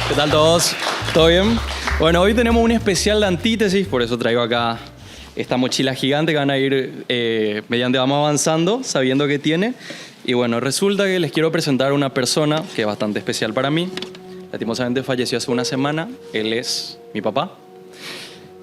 ¿Qué tal todos? ¿Todo bien? Bueno, hoy tenemos un especial de antítesis, por eso traigo acá esta mochila gigante que van a ir mediante vamos avanzando, sabiendo qué tiene. Y bueno, resulta que les quiero presentar a una persona que es bastante especial para mí. Lastimosamente falleció hace una semana. Él es mi papá,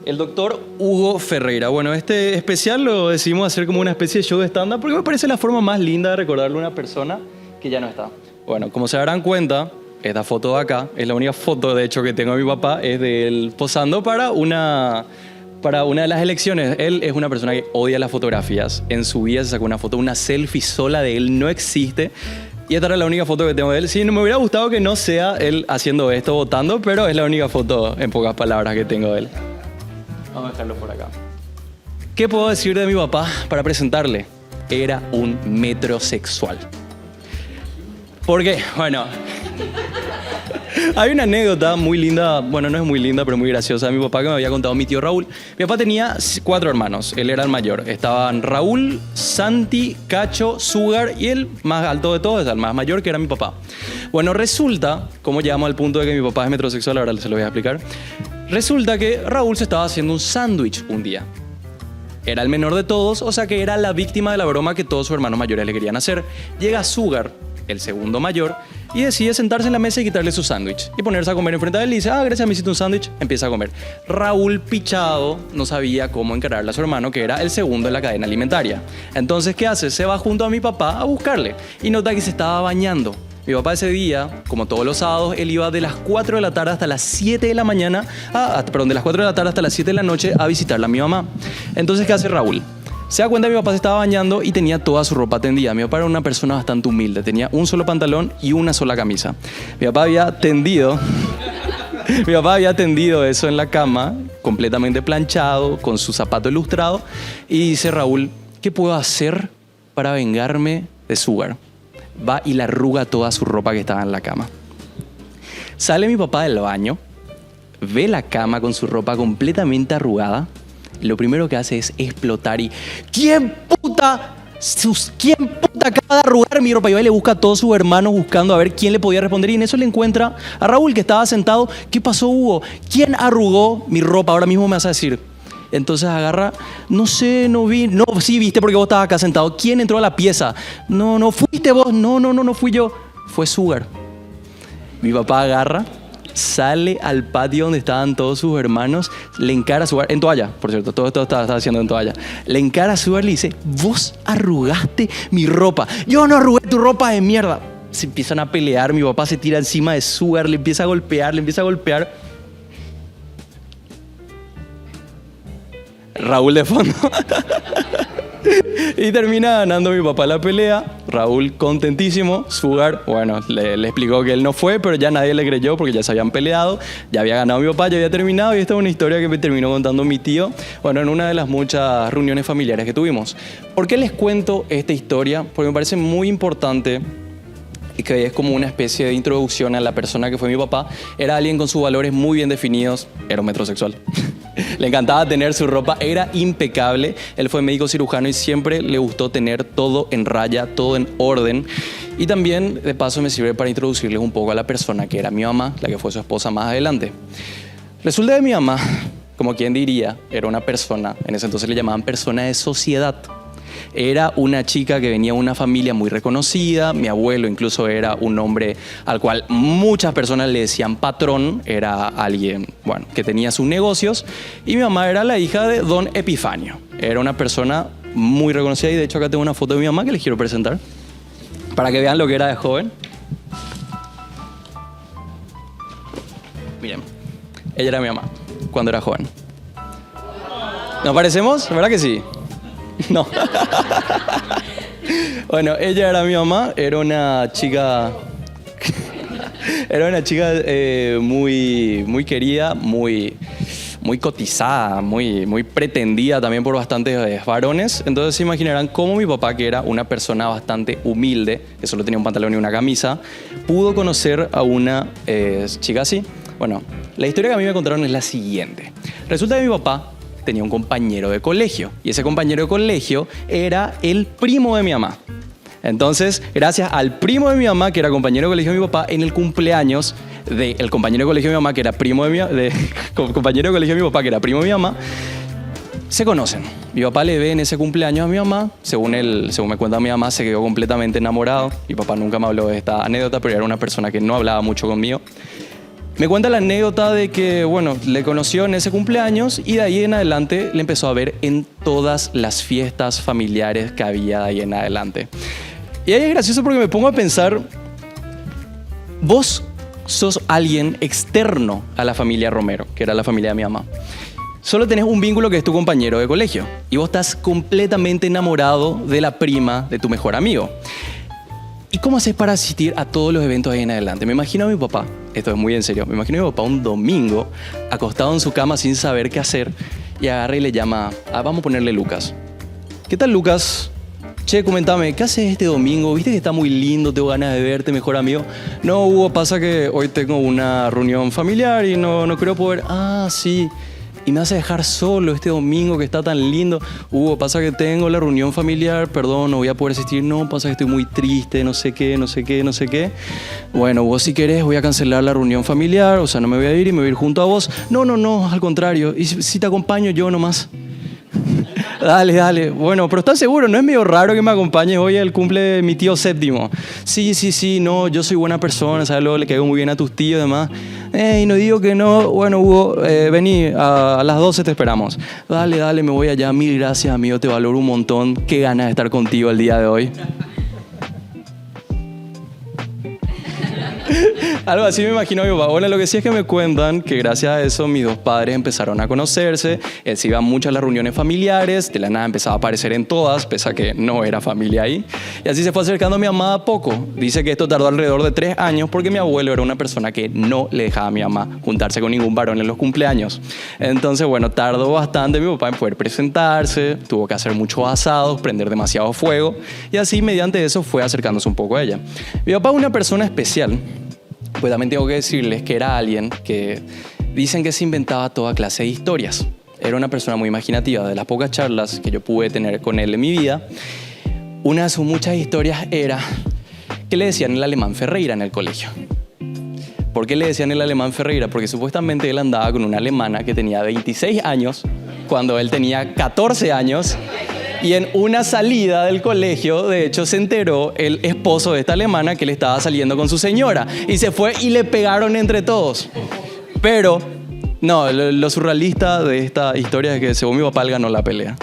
el doctor Hugo Ferreira. Bueno, este especial lo decidimos hacer como una especie de show de stand-up porque me parece la forma más linda de recordarle a una persona que ya no está. Bueno, como se darán cuenta, esta foto de acá es la única foto, de hecho, que tengo de mi papá. Es de él posando para una de las elecciones. Él es una persona que odia las fotografías. En su vida se sacó una foto, una selfie sola de él no existe. Y esta era la única foto que tengo de él. Sí, no me hubiera gustado que no sea él haciendo esto, votando, pero es la única foto, en pocas palabras, que tengo de él. Vamos a dejarlo por acá. ¿Qué puedo decir de mi papá para presentarle? Era un metrosexual. ¿Por qué? Bueno, hay una anécdota muy linda, bueno, no es muy linda, pero muy graciosa de mi papá que me había contado mi tío Raúl. Mi papá tenía 4 hermanos, él era el mayor. Estaban Raúl, Santi, Cacho, Sugar y el más alto de todos, el más mayor, que era mi papá. Bueno, resulta, ¿cómo llegamos al punto de que mi papá es metrosexual? Ahora se lo voy a explicar. Resulta que Raúl se estaba haciendo un sándwich un día. Era el menor de todos, o sea que era la víctima de la broma que todos sus hermanos mayores le querían hacer. Llega Sugar, el segundo mayor, y decide sentarse en la mesa y quitarle su sándwich y ponerse a comer enfrente de él y dice, gracias, me hiciste un sándwich, empieza a comer. Raúl, pichado, no sabía cómo encararle a su hermano, que era el segundo en la cadena alimentaria. Entonces, ¿qué hace? Se va junto a mi papá a buscarle y nota que se estaba bañando. Mi papá ese día, como todos los sábados, él iba de las 4 de la tarde hasta las 7 de la mañana, de las 4 de la tarde hasta las 7 de la noche a visitarla a mi mamá. Entonces, ¿qué hace Raúl? Se da cuenta que mi papá se estaba bañando y tenía toda su ropa tendida. Mi papá era una persona bastante humilde. Tenía un solo pantalón y una sola camisa. Mi papá había tendido eso en la cama, completamente planchado, con su zapato ilustrado. Y dice Raúl, ¿qué puedo hacer para vengarme de Sugar? Va y le arruga toda su ropa que estaba en la cama. Sale mi papá del baño, ve la cama con su ropa completamente arrugada. Lo primero que hace es explotar y ¿Quién puta acaba de arrugar mi ropa? Y va y le busca a todos sus hermanos buscando a ver quién le podía responder. Y en eso le encuentra a Raúl, que estaba sentado. ¿Qué pasó, Hugo? ¿Quién arrugó mi ropa? Ahora mismo me vas a decir. Entonces agarra, no sé, no vi. No, sí viste porque vos estabas acá sentado. ¿Quién entró a la pieza? No fuiste vos. No fui yo. Fue Sugar. Mi papá agarra, sale al patio donde estaban todos sus hermanos, le encara a Sugar, en toalla, por cierto, todo esto estaba haciendo en toalla. Le encara a Sugar y le dice, vos arrugaste mi ropa. Yo no arrugué tu ropa de mierda. Se empiezan a pelear, mi papá se tira encima de Sugar, le empieza a golpear. Raúl de fondo. Y termina ganando mi papá la pelea. Raúl contentísimo. Sugar, bueno, le explicó que él no fue, pero ya nadie le creyó porque ya se habían peleado. Ya había ganado mi papá, ya había terminado. Y esta es una historia que me terminó contando mi tío, bueno, en una de las muchas reuniones familiares que tuvimos. ¿Por qué les cuento esta historia? Porque me parece muy importante y que es como una especie de introducción a la persona que fue mi papá. Era alguien con sus valores muy bien definidos. Era un metrosexual. Le encantaba tener su ropa, era impecable. Él fue médico cirujano y siempre le gustó tener todo en raya, todo en orden. Y también, de paso, me sirve para introducirles un poco a la persona que era mi mamá, la que fue su esposa más adelante. Resulta que mi mamá, como quien diría, era una persona, en ese entonces le llamaban persona de sociedad. Era una chica que venía de una familia muy reconocida. Mi abuelo incluso era un hombre al cual muchas personas le decían patrón. Era alguien, bueno, que tenía sus negocios. Y mi mamá era la hija de don Epifanio. Era una persona muy reconocida y de hecho acá tengo una foto de mi mamá que les quiero presentar para que vean lo que era de joven. Miren, ella era mi mamá cuando era joven. ¿Nos parecemos? ¿Verdad que sí? No. Bueno, ella era mi mamá, era una chica muy querida, muy cotizada, muy pretendida también por bastantes varones. Entonces se imaginarán cómo mi papá, que era una persona bastante humilde, que solo tenía un pantalón y una camisa, pudo conocer a una chica así. Bueno, la historia que a mí me contaron es la siguiente. Resulta que mi papá tenía un compañero de colegio y ese compañero de colegio era el primo de mi mamá. Entonces, gracias al primo de mi mamá, que era compañero de colegio de mi papá, en el cumpleaños del compañero de colegio de mi mamá, que era primo de compañero de colegio de mi papá, que era primo de mi mamá, se conocen. Mi papá le ve en ese cumpleaños a mi mamá. Según me cuenta mi mamá, se quedó completamente enamorado. Mi papá nunca me habló de esta anécdota, pero era una persona que no hablaba mucho conmigo. Me cuenta la anécdota de que, bueno, le conoció en ese cumpleaños y de ahí en adelante le empezó a ver en todas las fiestas familiares que había de ahí en adelante. Y ahí es gracioso porque me pongo a pensar, vos sos alguien externo a la familia Romero, que era la familia de mi mamá. Solo tenés un vínculo que es tu compañero de colegio y vos estás completamente enamorado de la prima de tu mejor amigo. ¿Y cómo haces para asistir a todos los eventos ahí en adelante? Me imagino a mi papá, esto es muy en serio, me imagino a mi papá un domingo acostado en su cama sin saber qué hacer y agarra y le llama, vamos a ponerle Lucas. ¿Qué tal, Lucas? Che, comentame, ¿qué haces este domingo? ¿Viste que está muy lindo? Tengo ganas de verte, mejor amigo. No, Hugo, pasa que hoy tengo una reunión familiar y no creo poder... Ah, sí. Y me hace dejar solo este domingo que está tan lindo. Hugo, pasa que tengo la reunión familiar, perdón, no voy a poder asistir. No, pasa que estoy muy triste, no sé qué. Bueno, vos si querés voy a cancelar la reunión familiar, o sea, no me voy a ir y me voy a ir junto a vos. No, al contrario. Y si te acompaño yo nomás. Dale. Bueno, pero ¿estás seguro? ¿No es medio raro que me acompañes hoy al cumple de mi tío séptimo? Sí, no, yo soy buena persona, ¿sabes? Luego le caigo muy bien a tus tíos y demás. Y no digo que no. Bueno, Hugo, vení, a las 12 te esperamos. Dale, me voy allá. Mil gracias, amigo, te valoro un montón. Qué ganas de estar contigo el día de hoy. Algo así me imagino a mi papá. Bueno, lo que sí es que me cuentan que gracias a eso mis dos padres empezaron a conocerse. Él se iba mucho a las reuniones familiares, de la nada empezaba a aparecer en todas, pese a que no era familia ahí. Y así se fue acercando a mi mamá a poco. Dice que esto tardó alrededor de 3 años porque mi abuelo era una persona que no le dejaba a mi mamá juntarse con ningún varón en los cumpleaños. Entonces, bueno, tardó bastante mi papá en poder presentarse, tuvo que hacer muchos asados, prender demasiado fuego y así mediante eso fue acercándose un poco a ella. Mi papá es una persona especial. Pues también tengo que decirles que era alguien que dicen que se inventaba toda clase de historias. Era una persona muy imaginativa. De las pocas charlas que yo pude tener con él en mi vida, una de sus muchas historias era que le decían el alemán Ferreira en el colegio. ¿Por qué le decían el alemán Ferreira? Porque supuestamente él andaba con una alemana que tenía 26 años cuando él tenía 14 años. Y en una salida del colegio, de hecho, se enteró el esposo de esta alemana que le estaba saliendo con su señora. Y se fue y le pegaron entre todos. Pero, no, lo surrealista de esta historia es que según mi papá, él ganó la pelea.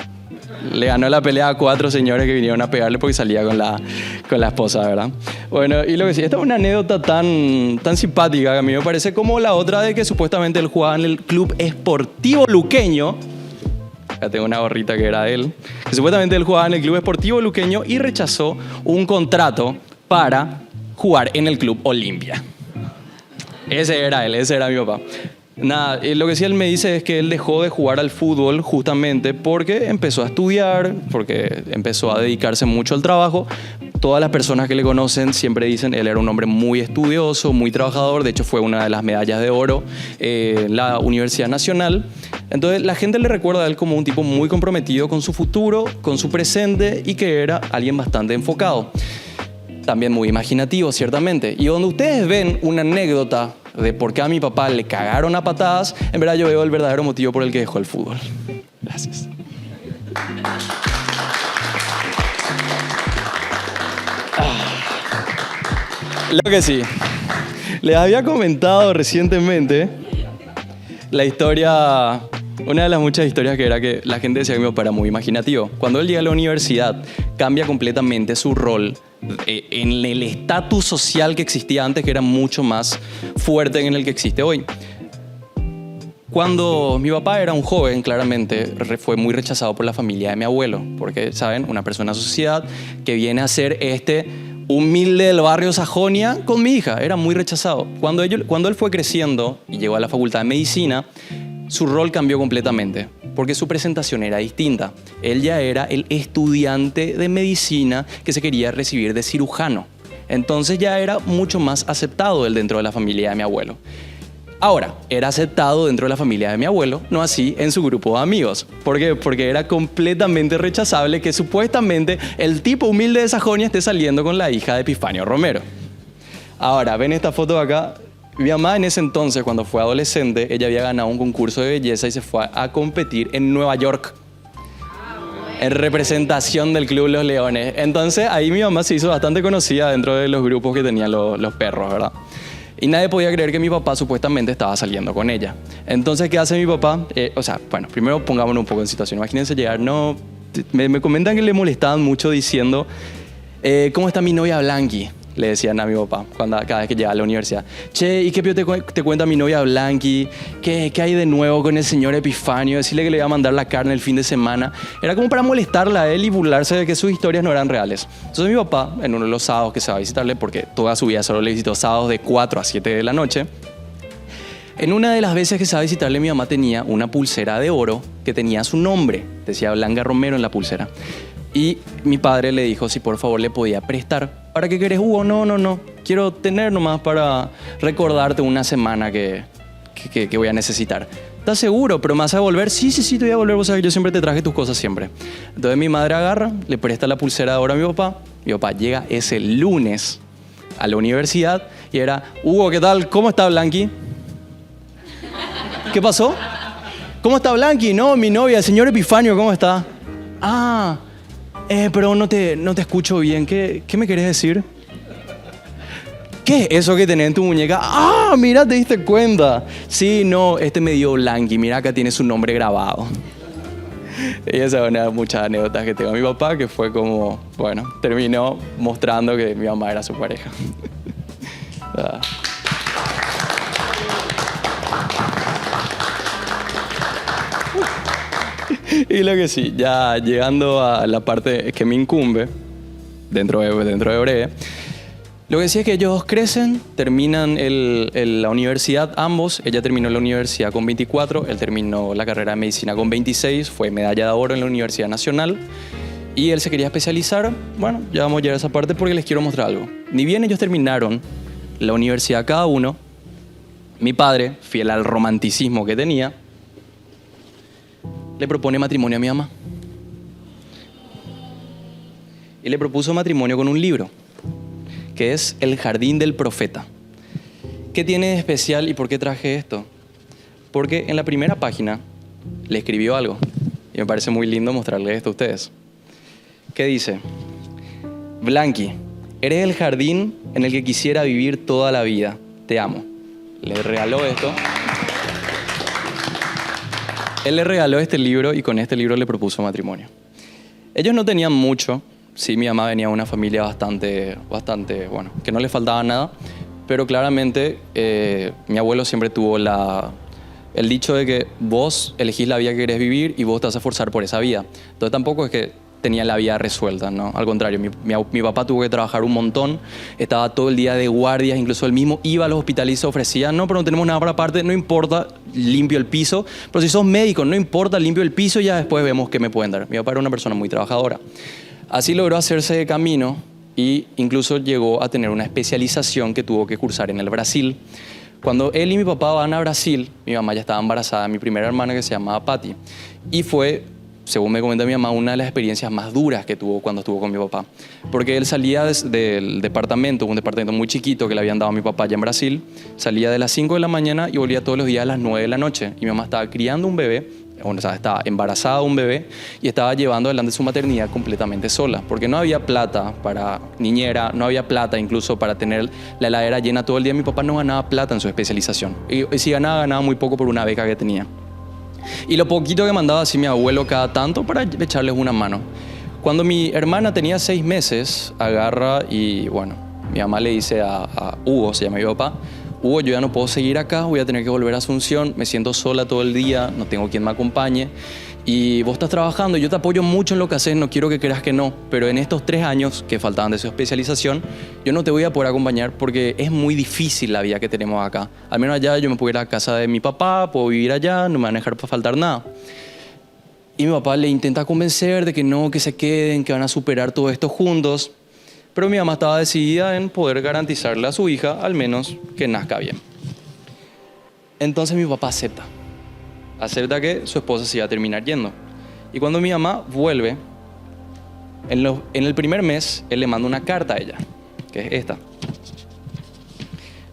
Le ganó la pelea a 4 señores que vinieron a pegarle porque salía con la esposa, ¿verdad? Bueno, y lo que sí, esta es una anécdota tan simpática que a mí me parece como la otra de que supuestamente él jugaba en el Club Esportivo Luqueño. Acá tengo una gorrita que era de él. Que supuestamente él jugaba en el Club Esportivo Luqueño y rechazó un contrato para jugar en el Club Olimpia. Ese era él, ese era mi papá. Nada, lo que sí él me dice es que él dejó de jugar al fútbol justamente porque empezó a estudiar, porque empezó a dedicarse mucho al trabajo. Todas las personas que le conocen siempre dicen él era un hombre muy estudioso, muy trabajador. De hecho, fue una de las medallas de oro en la Universidad Nacional. Entonces, la gente le recuerda a él como un tipo muy comprometido con su futuro, con su presente y que era alguien bastante enfocado. También muy imaginativo, ciertamente. Y donde ustedes ven una anécdota de por qué a mi papá le cagaron a patadas, en verdad yo veo el verdadero motivo por el que dejó el fútbol. Gracias. Lo que sí, les había comentado recientemente la historia, una de las muchas historias que era que la gente decía que mi papá era muy imaginativo. Cuando él llega a la universidad, cambia completamente su rol en el estatus social que existía antes, que era mucho más fuerte en el que existe hoy. Cuando mi papá era un joven, claramente fue muy rechazado por la familia de mi abuelo, porque, ¿saben? Una persona de sociedad que viene a ser humilde del barrio Sajonia con mi hija, era muy rechazado. Cuando él fue creciendo y llegó a la facultad de medicina, su rol cambió completamente, porque su presentación era distinta. Él ya era el estudiante de medicina que se quería recibir de cirujano. Entonces ya era mucho más aceptado él dentro de la familia de mi abuelo. Ahora, era aceptado dentro de la familia de mi abuelo, no así en su grupo de amigos. ¿Por qué? Porque era completamente rechazable que supuestamente el tipo humilde de Sajonia esté saliendo con la hija de Epifanio Romero. Ahora, ven esta foto de acá. Mi mamá en ese entonces, cuando fue adolescente, ella había ganado un concurso de belleza y se fue a competir en Nueva York, en representación del Club Los Leones. Entonces ahí mi mamá se hizo bastante conocida dentro de los grupos que tenían los perros, ¿verdad? Y nadie podía creer que mi papá supuestamente estaba saliendo con ella. Entonces, ¿qué hace mi papá? Bueno, primero pongámonos un poco en situación. Imagínense llegar, no... Me comentan que le molestaban mucho diciendo, ¿cómo está mi novia Blanqui? Le decían a mi papá cada vez que llegaba a la universidad. Che, ¿y qué te cuenta mi novia Blanqui? ¿Qué hay de nuevo con el señor Epifanio? Decirle que le iba a mandar la carne el fin de semana. Era como para molestarla a él y burlarse de que sus historias no eran reales. Entonces mi papá, en uno de los sábados que se va a visitarle, porque toda su vida solo le visitó sábados de 4 a 7 de la noche, en una de las veces que se va a visitarle, mi mamá tenía una pulsera de oro que tenía su nombre. Decía Blanca Romero en la pulsera. Y mi padre le dijo si por favor le podía prestar. ¿Para qué querés, Hugo? No. Quiero tener nomás para recordarte una semana que voy a necesitar. ¿Estás seguro? ¿Pero me vas a devolver? Sí, te voy a devolver. Vos sabés que yo siempre te traje tus cosas siempre. Entonces mi madre agarra, le presta la pulsera de oro a mi papá. Mi papá llega ese lunes a la universidad y era, Hugo, ¿qué tal? ¿Cómo está Blanqui? ¿Qué pasó? ¿Cómo está Blanqui? No, mi novia, el señor Epifanio, ¿cómo está? Pero no te escucho bien. ¿Qué me querés decir? ¿Qué es eso que tenés en tu muñeca? Mira, te diste cuenta. Sí, no, me dio Blanqui. Mira, acá tiene su nombre grabado. Y esa es una de muchas anécdotas que tengo a mi papá, que fue como, bueno, terminó mostrando que mi mamá era su pareja. Y lo que sí, ya llegando a la parte que me incumbe, dentro de breve, lo que sí es que ellos dos crecen, terminan la universidad ambos. Ella terminó la universidad con 24, él terminó la carrera de medicina con 26, fue medalla de oro en la Universidad Nacional y él se quería especializar. Bueno, ya vamos a llegar a esa parte porque les quiero mostrar algo. Ni bien ellos terminaron la universidad cada uno, mi padre, fiel al romanticismo que tenía, le propone matrimonio a mi mamá. Y le propuso matrimonio con un libro, que es El Jardín del Profeta. ¿Qué tiene de especial y por qué traje esto? Porque en la primera página le escribió algo. Y me parece muy lindo mostrarle esto a ustedes. ¿Qué dice? Blanqui, eres el jardín en el que quisiera vivir toda la vida. Te amo. Le regaló esto. Él le regaló este libro y con este libro le propuso matrimonio. Ellos no tenían mucho. Sí, mi mamá venía de una familia bastante, bueno, que no le faltaba nada. Pero claramente mi abuelo siempre tuvo el dicho de que vos elegís la vida que querés vivir y vos te vas a esforzar por esa vida. Entonces tampoco es que tenía la vida resuelta, ¿no? Al contrario, mi papá tuvo que trabajar un montón, estaba todo el día de guardias, incluso él mismo iba a los hospitales y se ofrecía, no, pero no tenemos nada para aparte, no importa, limpio el piso, pero si sos médico, no importa, limpio el piso y ya después vemos qué me pueden dar. Mi papá era una persona muy trabajadora. Así logró hacerse de camino y incluso llegó a tener una especialización que tuvo que cursar en el Brasil. Cuando él y mi papá van a Brasil, mi mamá ya estaba embarazada de mi primera hermana que se llamaba Patty y fue, según me comenta mi mamá, una de las experiencias más duras que tuvo cuando estuvo con mi papá. Porque él salía del departamento, un departamento muy chiquito que le habían dado a mi papá allá en Brasil, salía de las 5 de la mañana y volvía todos los días a las 9 de la noche. Y mi mamá estaba criando un bebé, estaba embarazada de un bebé y estaba llevando adelante su maternidad completamente sola. Porque no había plata para niñera, no había plata incluso para tener la heladera llena todo el día. Mi papá no ganaba plata en su especialización. Y si ganaba muy poco por una beca que tenía. Y lo poquito que mandaba así mi abuelo cada tanto para echarles una mano. Cuando mi hermana tenía 6 meses, agarra y bueno, mi mamá le dice a Hugo, se llama mi papá, Hugo, yo ya no puedo seguir acá, voy a tener que volver a Asunción, me siento sola todo el día, no tengo quien me acompañe y vos estás trabajando, yo te apoyo mucho en lo que haces, no quiero que creas que no, pero en estos 3 años que faltaban de su especialización, yo no te voy a poder acompañar porque es muy difícil la vida que tenemos acá. Al menos allá yo me puedo ir a casa de mi papá, puedo vivir allá, no me van a dejar para faltar nada. Y mi papá le intenta convencer de que no, que se queden, que van a superar todo esto juntos. Pero mi mamá estaba decidida en poder garantizarle a su hija, al menos, que nazca bien. Entonces mi papá acepta que su esposa se iba a terminar yendo. Y cuando mi mamá vuelve, en el primer mes, él le manda una carta a ella, que es esta.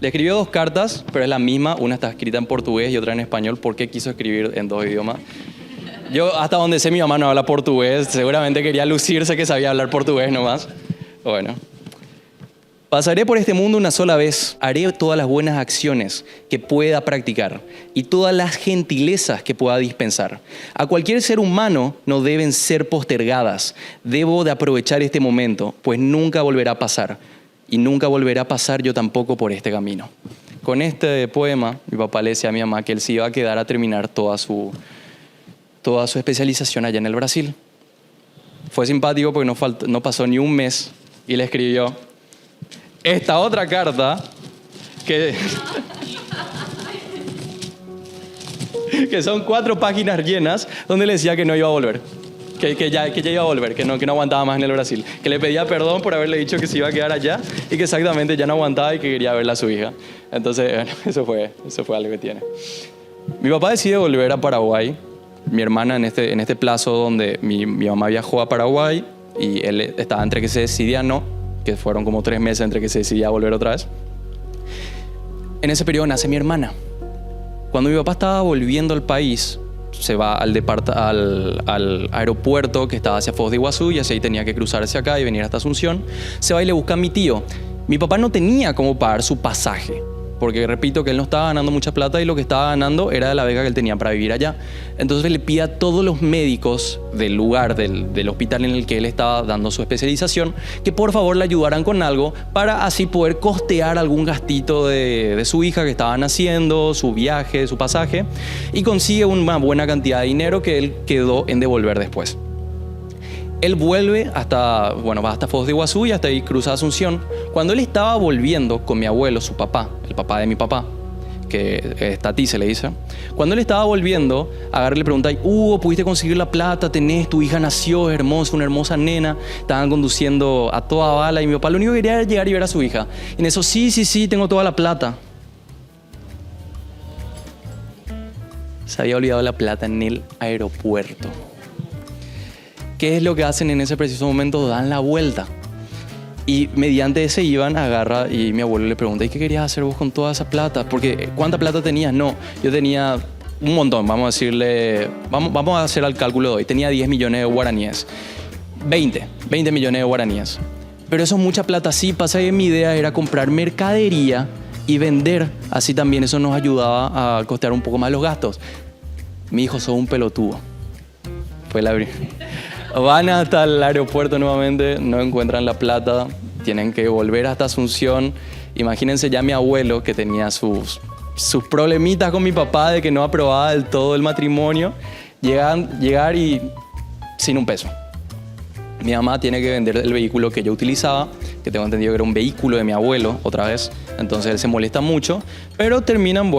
Le escribió 2 cartas, pero es la misma. Una está escrita en portugués y otra en español. ¿Por qué quiso escribir en 2 idiomas? Yo, hasta donde sé, mi mamá no habla portugués. Seguramente quería lucirse que sabía hablar portugués nomás. Bueno. Pasaré por este mundo una sola vez. Haré todas las buenas acciones que pueda practicar y todas las gentilezas que pueda dispensar. A cualquier ser humano no deben ser postergadas. Debo de aprovechar este momento, pues nunca volverá a pasar. Y nunca volverá a pasar yo tampoco por este camino. Con este poema, mi papá le decía a mi mamá que él se iba a quedar a terminar toda su especialización allá en el Brasil. Fue simpático porque no pasó ni un mes y le escribió esta otra carta que son 4 páginas llenas donde le decía que no iba a volver. Que ya iba a volver, que no aguantaba más en el Brasil. Que le pedía perdón por haberle dicho que se iba a quedar allá y que exactamente ya no aguantaba y que quería verla a su hija. Entonces, bueno, eso fue algo que tiene. Mi papá decide volver a Paraguay. Mi hermana en este plazo donde mi mamá viajó a Paraguay y él estaba entre que se decidía no, que fueron como 3 meses entre que se decidía volver otra vez. En ese periodo nace mi hermana. Cuando mi papá estaba volviendo al país, se va al aeropuerto que estaba hacia Foz de Iguazú y así tenía que cruzarse acá y venir hasta Asunción. Se va y le busca a mi tío. Mi papá no tenía cómo pagar su pasaje, porque repito que él no estaba ganando mucha plata y lo que estaba ganando era de la beca que él tenía para vivir allá. Entonces le pide a todos los médicos del lugar, del hospital en el que él estaba dando su especialización, que por favor le ayudaran con algo para así poder costear algún gastito de su hija que estaban haciendo, su viaje, su pasaje, y consigue una buena cantidad de dinero que él quedó en devolver después. Él vuelve va hasta Foz de Iguazú y hasta ahí cruza Asunción. Cuando él estaba volviendo con mi abuelo, su papá, el papá de mi papá, que es Tati se le dice, cuando él estaba volviendo, agarra y le pregunta, Hugo, ¿pudiste conseguir la plata? ¿Tenés? Tu hija nació, es hermosa, una hermosa nena. Estaban conduciendo a toda bala y mi papá lo único que quería era llegar y ver a su hija. Y en eso, sí, tengo toda la plata. Se había olvidado la plata en el aeropuerto. ¿Qué es lo que hacen en ese preciso momento? Dan la vuelta. Y mediante ese iban, agarra y mi abuelo le pregunta, ¿y qué querías hacer vos con toda esa plata? Porque ¿cuánta plata tenías? No, yo tenía un montón, vamos a decirle, vamos a hacer el cálculo de hoy. Tenía 10 millones de guaraníes. 20 millones de guaraníes. Pero eso es mucha plata, sí. Pasa que mi idea era comprar mercadería y vender. Así también eso nos ayudaba a costear un poco más los gastos. Mi hijo, sos un pelotudo. Fue la Van hasta el aeropuerto nuevamente, no encuentran la plata, tienen que volver hasta Asunción. Imagínense ya mi abuelo que tenía sus problemitas con mi papá de que no aprobaba del todo el matrimonio. Llegar y sin un peso. Mi mamá tiene que vender el vehículo que yo utilizaba, que tengo entendido que era un vehículo de mi abuelo otra vez. Entonces él se molesta mucho, pero terminan,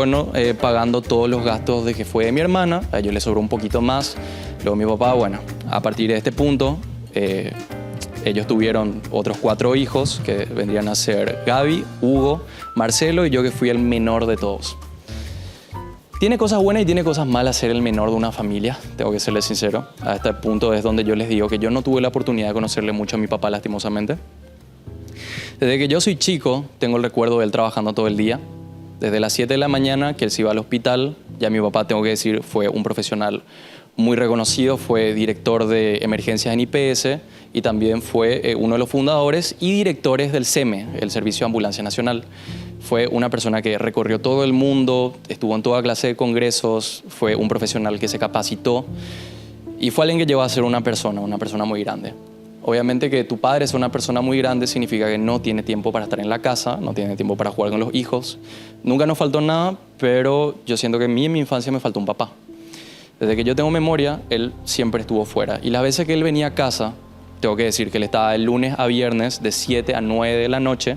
pagando todos los gastos de que fue de mi hermana. A ellos les sobró un poquito más. Luego mi papá, a partir de este punto, ellos tuvieron otros 4 hijos que vendrían a ser Gaby, Hugo, Marcelo y yo, que fui el menor de todos. Tiene cosas buenas y tiene cosas malas ser el menor de una familia, tengo que serles sincero. A este punto es donde yo les digo que yo no tuve la oportunidad de conocerle mucho a mi papá, lastimosamente. Desde que yo soy chico, tengo el recuerdo de él trabajando todo el día. Desde las 7 de la mañana, que él se iba al hospital, ya mi papá, tengo que decir, fue un profesional muy reconocido, fue director de emergencias en IPS y también fue uno de los fundadores y directores del SEME, el Servicio de Ambulancia Nacional. Fue una persona que recorrió todo el mundo, estuvo en toda clase de congresos, fue un profesional que se capacitó y fue alguien que llegó a ser una persona muy grande. Obviamente que tu padre es una persona muy grande significa que no tiene tiempo para estar en la casa, no tiene tiempo para jugar con los hijos. Nunca nos faltó nada, pero yo siento que a mí en mi infancia me faltó un papá. Desde que yo tengo memoria, él siempre estuvo fuera. Y las veces que él venía a casa, tengo que decir que él estaba de lunes a viernes de 7 a 9 de la noche,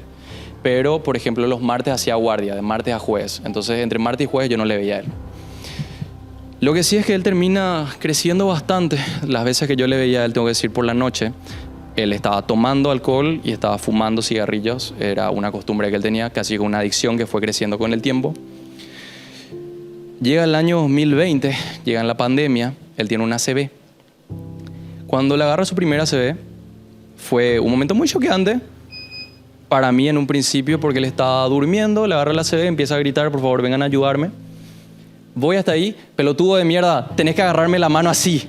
pero, por ejemplo, los martes hacía guardia, de martes a jueves. Entonces, entre martes y jueves yo no le veía a él. Lo que sí es que él termina creciendo bastante. Las veces que yo le veía a él, tengo que decir, por la noche, él estaba tomando alcohol y estaba fumando cigarrillos. Era una costumbre que él tenía, casi una adicción que fue creciendo con el tiempo. Llega el año 2020, llega la pandemia, él tiene una ACV. Cuando le agarra su primera ACV, fue un momento muy choqueante para mí en un principio porque él estaba durmiendo, le agarra la ACV, empieza a gritar, por favor, vengan a ayudarme. Voy hasta ahí, pelotudo de mierda, tenés que agarrarme la mano así.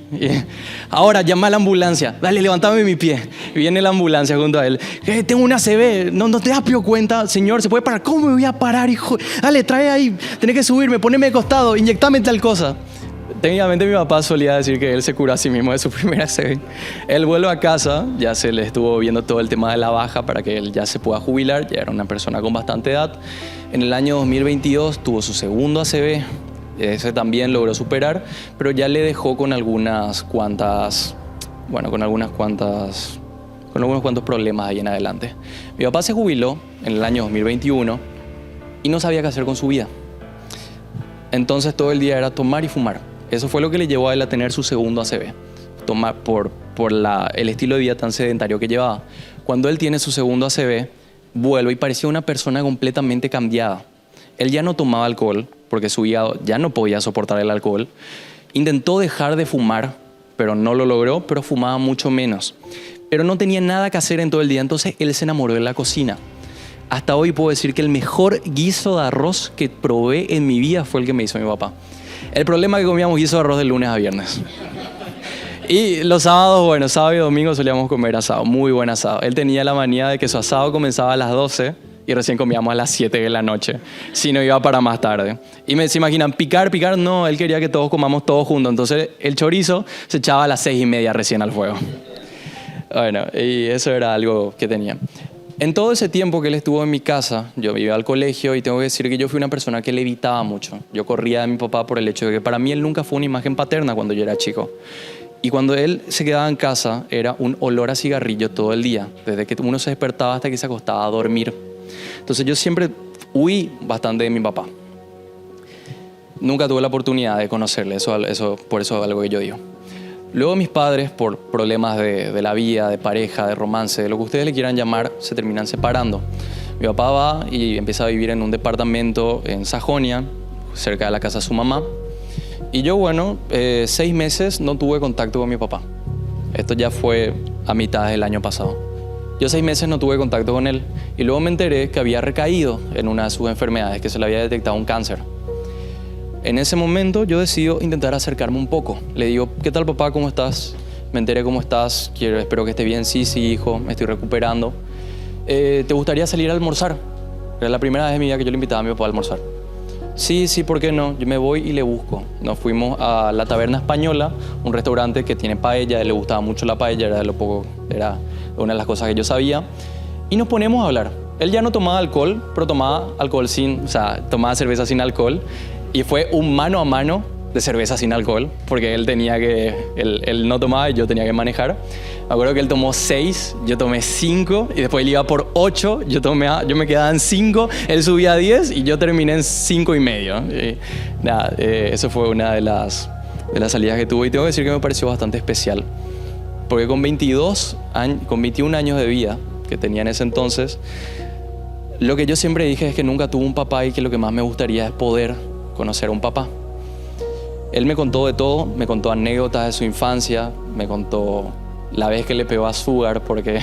Ahora, llama a la ambulancia. Dale, levantame mi pie. Y viene la ambulancia junto a él. Tengo una ACV, no te das cuenta, señor, ¿se puede parar? ¿Cómo me voy a parar, hijo? Dale, trae ahí, tenés que subirme, poneme de costado, inyectame tal cosa. Técnicamente mi papá solía decir que él se curó a sí mismo de su primera ACV. Él vuelve a casa, ya se le estuvo viendo todo el tema de la baja para que él ya se pueda jubilar, ya era una persona con bastante edad. En el año 2022 tuvo su segundo ACV. Ese también logró superar, pero ya le dejó con algunos cuantos problemas ahí en adelante. Mi papá se jubiló en el año 2021 y no sabía qué hacer con su vida. Entonces todo el día era tomar y fumar. Eso fue lo que le llevó a él a tener su segundo ACV, tomar por el estilo de vida tan sedentario que llevaba. Cuando él tiene su segundo ACV, vuelve y parecía una persona completamente cambiada. Él ya no tomaba alcohol, porque su hígado ya no podía soportar el alcohol. Intentó dejar de fumar, pero no lo logró, pero fumaba mucho menos. Pero no tenía nada que hacer en todo el día, entonces él se enamoró de la cocina. Hasta hoy puedo decir que el mejor guiso de arroz que probé en mi vida fue el que me hizo mi papá. El problema es que comíamos guiso de arroz de lunes a viernes. Y los sábados, sábado y domingo solíamos comer asado, muy buen asado. Él tenía la manía de que su asado comenzaba a las 12 y recién comíamos a las 7 de la noche, si no iba para más tarde. Y se imaginan, picar, no, él quería que todos comamos todos juntos, entonces el chorizo se echaba a las 6:30 recién al fuego. Bueno, y eso era algo que tenía. En todo ese tiempo que él estuvo en mi casa, yo iba al colegio y tengo que decir que yo fui una persona que le evitaba mucho. Yo corría de mi papá por el hecho de que para mí él nunca fue una imagen paterna cuando yo era chico. Y cuando él se quedaba en casa era un olor a cigarrillo todo el día, desde que uno se despertaba hasta que se acostaba a dormir. Entonces yo siempre huí bastante de mi papá. Nunca tuve la oportunidad de conocerle, por eso es algo que yo digo. Luego mis padres, por problemas de la vida, de pareja, de romance, de lo que ustedes le quieran llamar, se terminan separando. Mi papá va y empieza a vivir en un departamento en Sajonia, cerca de la casa de su mamá. Y yo, 6 meses no tuve contacto con mi papá. Esto ya fue a mitad del año pasado. Yo 6 meses no tuve contacto con él y luego me enteré que había recaído en una de sus enfermedades, que se le había detectado un cáncer. En ese momento yo decido intentar acercarme un poco. Le digo, ¿qué tal papá? ¿Cómo estás? Me enteré cómo estás. Espero que esté bien. Sí, hijo, me estoy recuperando. ¿Te gustaría salir a almorzar? Era la primera vez en mi vida que yo le invitaba a mi papá a almorzar. Sí, ¿por qué no? Yo me voy y le busco. Nos fuimos a la Taberna Española, un restaurante que tiene paella. A él le gustaba mucho la paella, era una de las cosas que yo sabía. Y nos ponemos a hablar. Él ya no tomaba alcohol, pero tomaba tomaba cerveza sin alcohol. Y fue un mano a mano de cerveza sin alcohol, porque él no tomaba y yo tenía que manejar. Me acuerdo que él tomó 6, yo tomé 5 y después él iba por 8, yo me quedaba en 5, él subía a 10 y yo terminé en 5,5. Eso fue una de las salidas que tuve y tengo que decir que me pareció bastante especial, porque con 21 años de vida que tenía en ese entonces, lo que yo siempre dije es que nunca tuve un papá y que lo que más me gustaría es poder conocer a un papá. Él me contó de todo, me contó anécdotas de su infancia, me contó la vez que le pegó a Sugar porque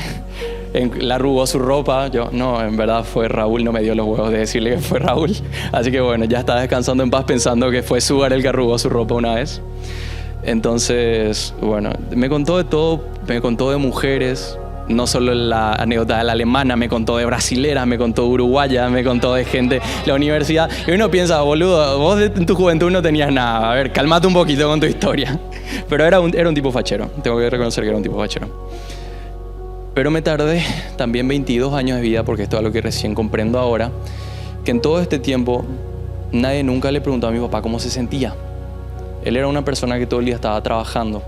le arrugó su ropa. En verdad fue Raúl, no me dio los huevos de decirle que fue Raúl. Así que ya estaba descansando en paz pensando que fue Sugar el que arrugó su ropa una vez. Entonces, me contó de todo, me contó de mujeres. No solo la anécdota de la alemana, me contó de brasileras, me contó de uruguaya, me contó de gente de la universidad. Y uno piensa, boludo, vos en tu juventud no tenías nada. A ver, calmate un poquito con tu historia. Pero era un tipo fachero. Tengo que reconocer que era un tipo fachero. Pero me tardé también 22 años de vida, porque esto es algo que recién comprendo ahora, que en todo este tiempo nadie nunca le preguntó a mi papá cómo se sentía. Él era una persona que todo el día estaba trabajando.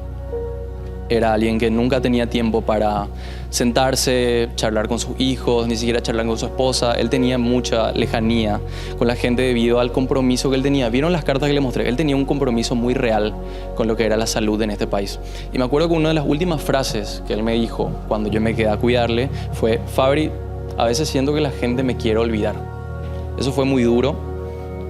Era alguien que nunca tenía tiempo para sentarse, charlar con sus hijos, ni siquiera charlar con su esposa. Él tenía mucha lejanía con la gente debido al compromiso que él tenía. ¿Vieron las cartas que le mostré? Él tenía un compromiso muy real con lo que era la salud en este país. Y me acuerdo que una de las últimas frases que él me dijo cuando yo me quedé a cuidarle fue: Fabri, a veces siento que la gente me quiere olvidar. Eso fue muy duro.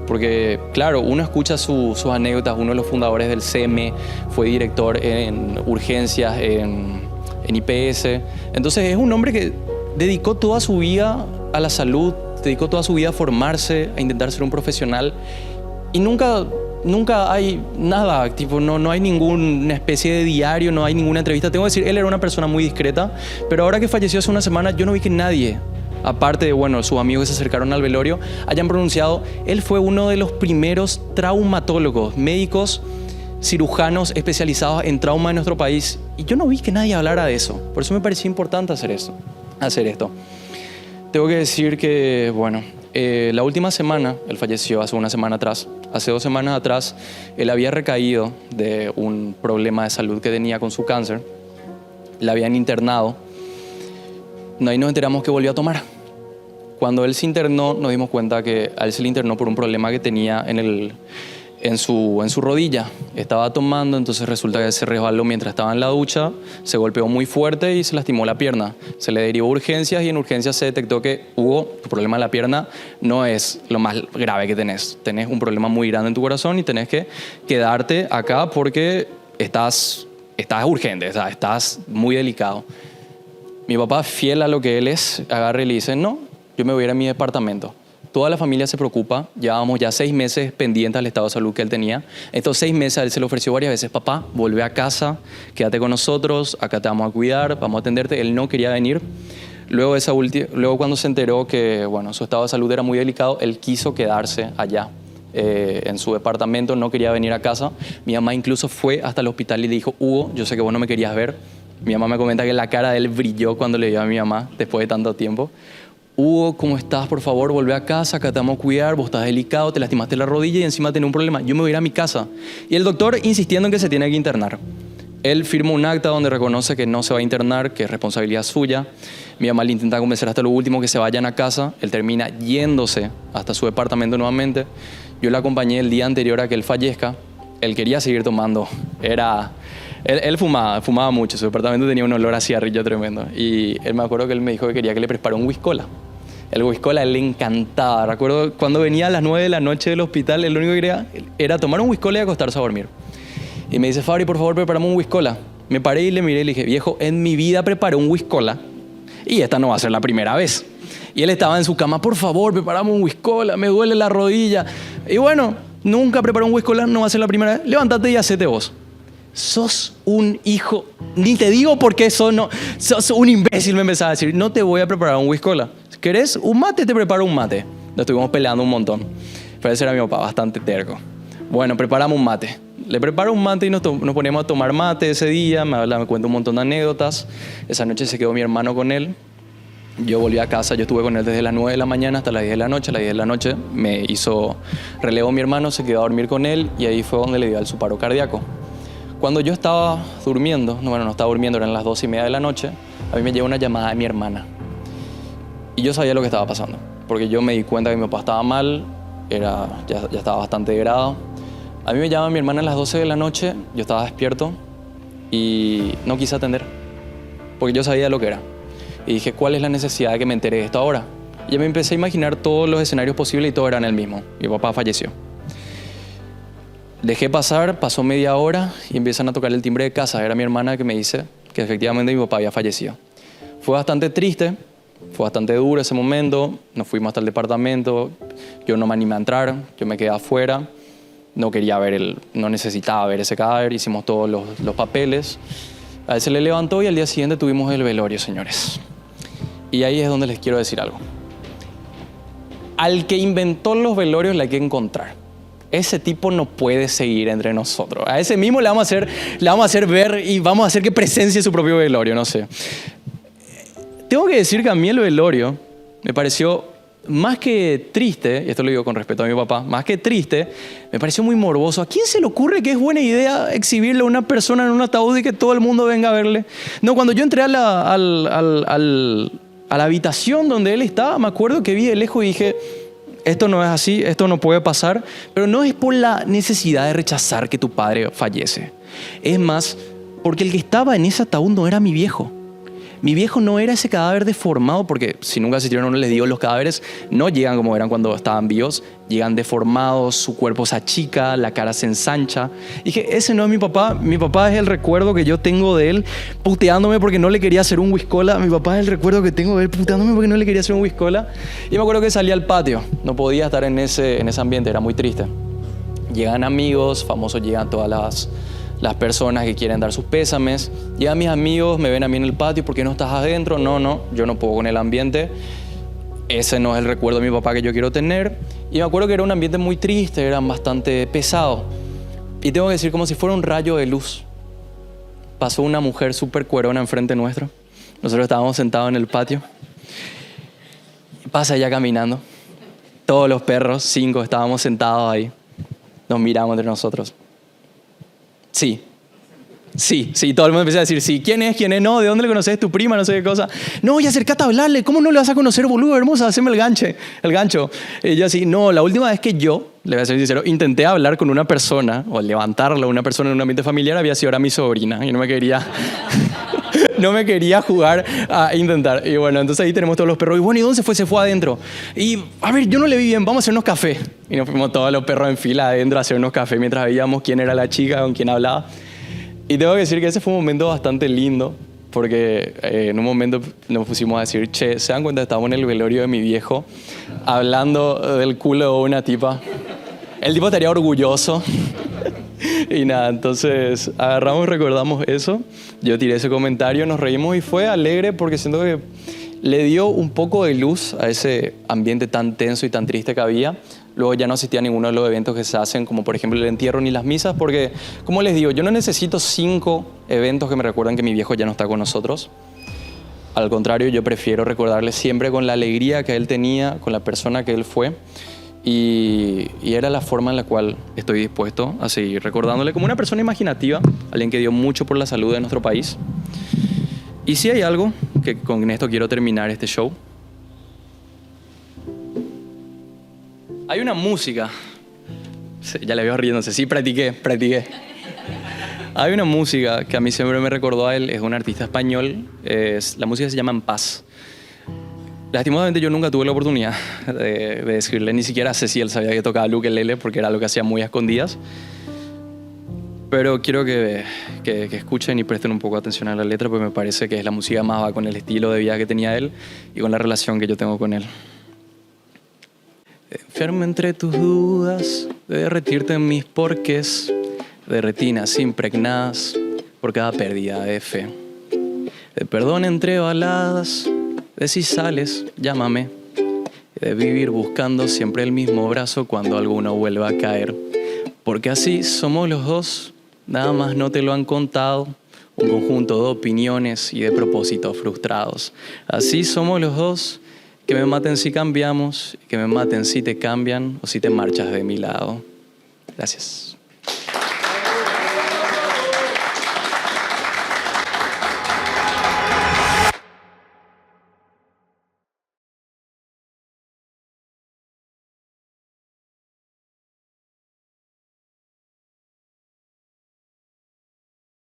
Porque, claro, uno escucha sus anécdotas. Uno de los fundadores del CM fue director en urgencias, en IPS. Entonces es un hombre que dedicó toda su vida a la salud, dedicó toda su vida a formarse, a intentar ser un profesional y nunca hay nada, tipo, no hay ninguna especie de diario, no hay ninguna entrevista. Tengo que decir, él era una persona muy discreta, pero ahora que falleció hace una semana, yo no vi que nadie, aparte de, bueno, sus amigos que se acercaron al velorio, hayan pronunciado. Él fue uno de los primeros traumatólogos, médicos, cirujanos especializados en trauma en nuestro país. Y yo no vi que nadie hablara de eso. Por eso me pareció importante hacer esto. Tengo que decir que, bueno, la última semana, él falleció hace una semana atrás. Hace 2 semanas atrás, él había recaído de un problema de salud que tenía con su cáncer. Le habían internado. Ahí nos enteramos que volvió a tomar. Cuando él se internó, nos dimos cuenta que a él se le internó por un problema que tenía en su rodilla. Estaba tomando, entonces resulta que se resbaló mientras estaba en la ducha, se golpeó muy fuerte y se lastimó la pierna. Se le derivó a urgencias y en urgencias se detectó que, Hugo, tu problema en la pierna no es lo más grave que tenés. Tenés un problema muy grande en tu corazón y tenés que quedarte acá porque estás urgente, o sea, estás muy delicado. Mi papá, fiel a lo que él es, agarra y le dice, no, yo me voy a ir a mi departamento. Toda la familia se preocupa, llevábamos ya 6 meses pendientes al estado de salud que él tenía. Estos 6 meses él se lo ofreció varias veces, papá, vuelve a casa, quédate con nosotros, acá te vamos a cuidar, vamos a atenderte. Él no quería venir. Luego cuando se enteró que, bueno, su estado de salud era muy delicado, él quiso quedarse allá en su departamento, no quería venir a casa. Mi mamá incluso fue hasta el hospital y le dijo, Hugo, yo sé que vos no me querías ver. Mi mamá me comenta que la cara de él brilló cuando le vio a mi mamá después de tanto tiempo. Hugo, ¿cómo estás? Por favor, volvé a casa, acá te vamos a cuidar, vos estás delicado, te lastimaste la rodilla y encima tenés un problema. Yo me voy a ir a mi casa. Y el doctor insistiendo en que se tiene que internar. Él firma un acta donde reconoce que no se va a internar, que es responsabilidad suya. Mi mamá le intenta convencer hasta lo último que se vayan a casa. Él termina yéndose hasta su departamento nuevamente. Yo le acompañé el día anterior a que él fallezca. Él quería seguir tomando. Él fumaba mucho. Su departamento tenía un olor a cigarrillo tremendo. Y él me acuerdo que él me dijo que quería que le prepare un whisky cola. El whisky cola a él le encantaba. Recuerdo cuando venía a las 9 de la noche del hospital, él lo único que quería era tomar un whisky cola y acostarse a dormir. Y me dice, Fabri, por favor, prepárame un whisky cola. Me paré y le miré y le dije, viejo, en mi vida preparé un whisky cola y esta no va a ser la primera vez. Y él estaba en su cama, por favor, prepárame un whisky cola, me duele la rodilla. Y bueno, nunca preparé un whisky cola, no va a ser la primera vez. Levántate y hacete vos. Sos un hijo, ni te digo por qué sos un imbécil, me empezaba a decir. No te voy a preparar un whisky cola. Si querés un mate, te preparo un mate. Lo estuvimos peleando un montón. Pero ese era mi papá, bastante terco. Bueno, preparamos un mate. Le preparo un mate y nos ponemos a tomar mate ese día. Me cuenta un montón de anécdotas. Esa noche se quedó mi hermano con él. Yo volví a casa, yo estuve con él desde las 9 de la mañana hasta las 10 de la noche. A las 10 de la noche me hizo relevo mi hermano, se quedó a dormir con él y ahí fue donde le dio su paro cardíaco. Cuando yo estaba durmiendo, no estaba durmiendo, eran las 2:30 de la noche, a mí me llegó una llamada de mi hermana. Y yo sabía lo que estaba pasando, porque yo me di cuenta que mi papá estaba mal, ya estaba bastante degradado. A mí me llama mi hermana a las 12 de la noche, yo estaba despierto y no quise atender, porque yo sabía lo que era. Y dije, ¿cuál es la necesidad de que me entere de esto ahora? Y ya me empecé a imaginar todos los escenarios posibles y todos eran el mismo. Mi papá falleció. Dejé pasar, pasó media hora y empiezan a tocar el timbre de casa. Era mi hermana que me dice que efectivamente mi papá había fallecido. Fue bastante triste, fue bastante duro ese momento. Nos fuimos hasta el departamento. Yo no me animé a entrar, yo me quedé afuera. No quería ver no necesitaba ver ese cadáver. Hicimos todos los papeles. A él se le levantó y al día siguiente tuvimos el velorio, señores. Y ahí es donde les quiero decir algo. Al que inventó los velorios le hay que encontrar. Ese tipo no puede seguir entre nosotros. A ese mismo le vamos a hacer ver y vamos a hacer que presencie su propio velorio, no sé. Tengo que decir que a mí el velorio me pareció más que triste, y esto lo digo con respeto a mi papá, más que triste, me pareció muy morboso. ¿A quién se le ocurre que es buena idea exhibirle a una persona en un ataúd y que todo el mundo venga a verle? No, cuando yo entré a la habitación donde él estaba, me acuerdo que vi de lejos y dije, esto no es así, esto no puede pasar, pero no es por la necesidad de rechazar que tu padre fallece. Es más, porque el que estaba en ese ataúd no era mi viejo. Mi viejo no era ese cadáver deformado, porque si nunca asistieron a uno les digo, los cadáveres no llegan como eran cuando estaban vivos, llegan deformados, su cuerpo se achica, la cara se ensancha. Y dije, ese no es mi papá es el recuerdo que yo tengo de él puteándome porque no le quería hacer un whiskola. Mi papá es el recuerdo que tengo de él puteándome porque no le quería hacer un whiskola. Y me acuerdo que salí al patio, no podía estar en ese ambiente, era muy triste. Llegan amigos, famosos, llegan todas las personas que quieren dar sus pésames. Llegan mis amigos, me ven a mí en el patio, ¿por qué no estás adentro? No, yo no puedo con el ambiente. Ese no es el recuerdo de mi papá que yo quiero tener. Y me acuerdo que era un ambiente muy triste, era bastante pesado. Y tengo que decir, como si fuera un rayo de luz. Pasó una mujer súper cuerona enfrente nuestro. Nosotros estábamos sentados en el patio. Y pasa ella caminando. Todos los perros, 5, estábamos sentados ahí. Nos miramos entre nosotros. Sí, todo el mundo empezó a decir sí. ¿Quién es? No, ¿de dónde le conoces? ¿Tu prima? No sé qué cosa. No, y acércate a hablarle. ¿Cómo no le vas a conocer, boludo, hermosa? Haceme el gancho. Y yo así, no, la última vez que yo, le voy a ser sincero, intenté hablar con una persona o levantarla a una persona en un ambiente familiar, era mi sobrina y no me quería jugar a intentar. Y bueno, entonces ahí tenemos todos los perros. Y bueno, ¿y dónde se fue? Se fue adentro. Y a ver, yo no le vi bien, vamos a hacernos café. Y nos fuimos todos los perros en fila adentro a hacernos café mientras veíamos quién era la chica con quien hablaba. Y tengo que decir que ese fue un momento bastante lindo, porque en un momento nos pusimos a decir, che, ¿se dan cuenta? Estábamos en el velorio de mi viejo hablando del culo de una tipa. El tipo estaría orgulloso. Y nada, entonces agarramos y recordamos eso. Yo tiré ese comentario, nos reímos y fue alegre porque siento que le dio un poco de luz a ese ambiente tan tenso y tan triste que había. Luego ya no asistí a ninguno de los eventos que se hacen, como por ejemplo el entierro ni las misas, porque, como les digo, yo no necesito 5 eventos que me recuerden que mi viejo ya no está con nosotros. Al contrario, yo prefiero recordarle siempre con la alegría que él tenía, con la persona que él fue. Y era la forma en la cual estoy dispuesto a seguir recordándole como una persona imaginativa, alguien que dio mucho por la salud de nuestro país. Y si hay algo, que con esto quiero terminar este show. Hay una música, ya le veo riéndose, sí, practiqué. Hay una música que a mí siempre me recordó a él, es un artista español, la música se llama En Paz. Lastimosamente yo nunca tuve la oportunidad de decirle, ni siquiera sé si él sabía que tocaba el ukelele, porque era algo que hacía muy a escondidas. Pero quiero que escuchen y presten un poco de atención a la letra, porque me parece que es la música más va con el estilo de vida que tenía él y con la relación que yo tengo con él. Enfermo entre tus dudas, de derretirte en mis porqués, de retinas impregnadas por cada pérdida de fe. De perdón entre baladas, de si sales, llámame. De vivir buscando siempre el mismo brazo cuando alguno vuelva a caer. Porque así somos los dos, nada más no te lo han contado. Un conjunto de opiniones y de propósitos frustrados. Así somos los dos. Que me maten si cambiamos, que me maten si te cambian o si te marchas de mi lado. Gracias.